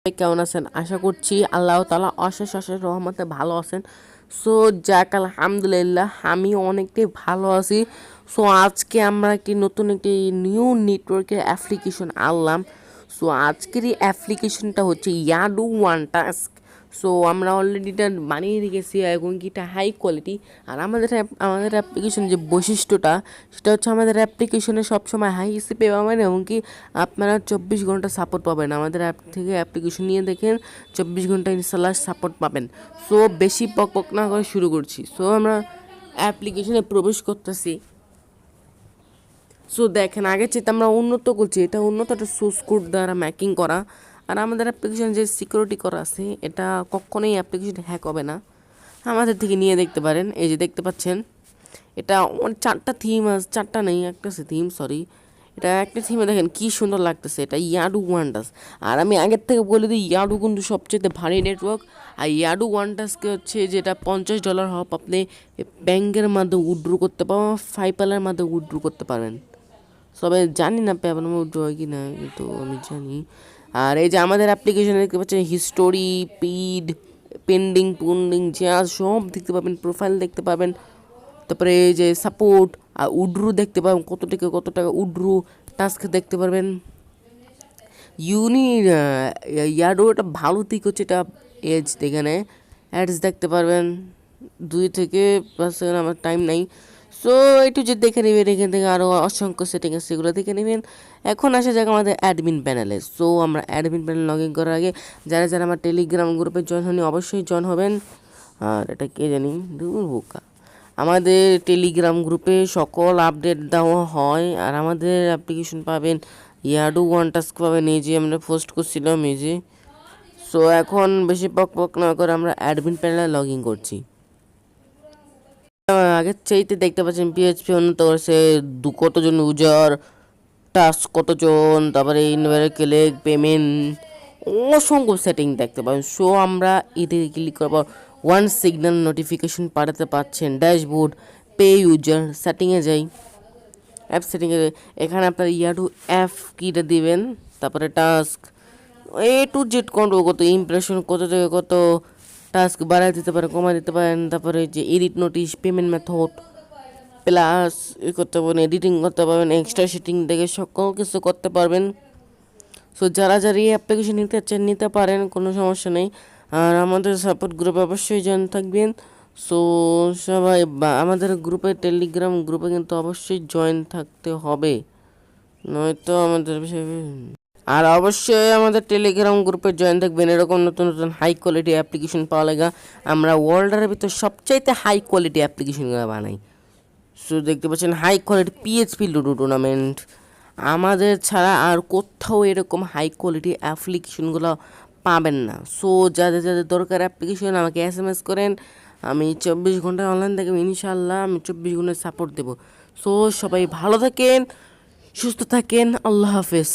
কেমন আছেন? আশা করছি আল্লাহ তাআলা অশেষ রহমতে ভালো আছেন। সো যাক আলহামদুলিল্লাহ আমিও অনেকটাই ভালো আছি। সো আজকে আমরা নতুন একটি নিউ নেটওয়ার্কের অ্যাপ্লিকেশন আনলাম। সো আজকের এই অ্যাপ্লিকেশনটা হচ্ছে ইয়াডু ওয়ান টাস্ক। সো আমরা অলরেডি এটা বানিয়ে রেখেছি এবং এটা হাই কোয়ালিটি। আর আমাদের অ্যাপ্লিকেশন যে বৈশিষ্ট্যটা সেটা হচ্ছে আমাদের অ্যাপ্লিকেশনে সবসময় হাই স্পিড পাবেন এবং কি আপনারা 24 ঘন্টা সাপোর্ট পাবেন। আমাদের অ্যাপ থেকে অ্যাপ্লিকেশন নিয়ে দেখেন 24 ঘন্টা ইনশাল্লাহ সাপোর্ট পাবেন। সো বেশি পক না করে শুরু করছি। সো আমরা অ্যাপ্লিকেশনে প্রবেশ করতেছি। সো দেখেন আগের চেয়ে আমরা উন্নত করছি, এটা উন্নত একটা সোর্স কোড দ্বারা ম্যাকিং করা। আর আমাদের অ্যাপ্লিকেশন যে সিকিউরিটি করা আছে এটা কখনোই অ্যাপ্লিকেশন হ্যাক হবে না। আমাদের থেকে নিয়ে দেখতে পারেন, এই যে দেখতে পাচ্ছেন এটা 4টা থিম আছে, 4টা নেই একটা থিম, সরি এটা একটা থিমে দেখেন কি সুন্দর লাগতেছে। এটা ইয়াডু ওয়ান্ডাস। আর আমি আগের থেকে বলে দিই ইয়াডু কিন্তু সবচেয়ে ভারী নেটওয়ার্ক। আর ইয়াডু ওয়ান্ডাসকে হচ্ছে যেটা $50 হপ আপনি ব্যাংকের মাধ্যমে উইথড্র করতে পারবেন, ফাইপালের মাধ্যমে উইথড্র করতে পারবেন। সবাই জানি না পেপার উইথড্র হয় কি না, কিন্তু আমি জানি। আর এই যে আমাদের অ্যাপ্লিকেশনে দেখতে পাচ্ছেন হিস্টোরি, পেন্ডিং যা সব দেখতে পাবেন, প্রোফাইল দেখতে পাবেন, তারপরে এই যে সাপোর্ট আর উড্রু দেখতে পাবেন, কত টাকা উড্রু টাস্ক দেখতে পারবেন। ইয়াডো একটা ভালো দিক হচ্ছে এটা এজ এখানে অ্যাডস দেখতে পারবেন 2 থেকে 5 সেকেন্ড, আমার টাইম নাই। সো একটু যে দেখে নেবেন, এখান থেকে আরও অসংখ্য সেটিং আছে সেগুলো দেখে নেবেন। এখন আসা যাক আমাদের অ্যাডমিন প্যানেলে। সো আমরা অ্যাডমিন প্যানেল লগ ইন করার আগে যারা আমার টেলিগ্রাম গ্রুপে জয়েন হয়নি অবশ্যই জয়েন হবেন। আর এটা কে জানি বোকা, আমাদের টেলিগ্রাম গ্রুপে সকল আপডেট দেওয়া হয়। আর আমাদের অ্যাপ্লিকেশন পাবেন ইয়াডু ওয়ান টাস্ক পাবেন, এই যে আমরা পোস্ট করছিলাম এই যে। সো এখন বেশি পক না করে আমরা অ্যাডমিন প্যানেলে লগ ইন করছি। আগের চাইতে দেখতে পাচ্ছেন পিএইচপি উন্নত করেছে, কতজন ইউজার, টাস্ক কতজন, তারপরে ইনভেরিকেলেক পেমেন্ট, অসংখ্য সেটিং দেখতে পাবেন। সো আমরা এদিকে ক্লিক করবো, ওয়ান সিগন্যাল নোটিফিকেশন পাঠাতে পাচ্ছেন, ড্যাশবোর্ড, পে ইউজার, সেটিংয়ে যাই, অ্যাপ সেটিংয়ে এখানে আপনার ইয়াডু অ্যাপ কিটা দিবেন, তারপরে টাস্ক টু জেড কন্ট্রোল, কত ইমপ্রেশন, কত থেকে কত টাস্ক বাড়ায় দিতে পারেন, কমায় দিতে পারেন, তারপরে যে edit notice, payment method, plus করতে পারবেন, এডিটিং করতে পারবেন, এক্সট্রা সেটিং দেখে সকল কিছু করতে পারবেন। সো যারা এই অ্যাপ্লিকেশন নিতে চান নিতে পারেন, কোনো সমস্যা নেই। আর আমাদের সাপোর্ট গ্রুপে অবশ্যই জয়েন থাকবেন। সো সবাই আমাদের গ্রুপে টেলিগ্রাম গ্রুপে কিন্তু অবশ্যই জয়েন থাকতে হবে, নয়তো আমাদের আর অবশ্যই আমাদের টেলিগ্রাম গ্রুপে জয়েন থাকবেন। এরকম নতুন হাই কোয়ালিটি অ্যাপ্লিকেশন পাওয়া লাগে। আমরা ওয়ার্ল্ডের ভিতর সবচাইতে হাই কোয়ালিটি অ্যাপ্লিকেশনগুলো বানাই। সো দেখতে পাচ্ছেন high quality PHP ludo tournament, আমাদের ছাড়া আর কোথাও এরকম হাই কোয়ালিটি অ্যাপ্লিকেশনগুলো পাবেন না। সো যাদের দরকার অ্যাপ্লিকেশন আমাকে SMS করেন, আমি 24 ঘন্টা অনলাইন থাকবো ইনশাল্লাহ, আমি 24 ঘন্টা সাপোর্ট দেবো। সো সবাই ভালো থাকেন, সুস্থ থাকেন, আল্লাহ হাফেজ।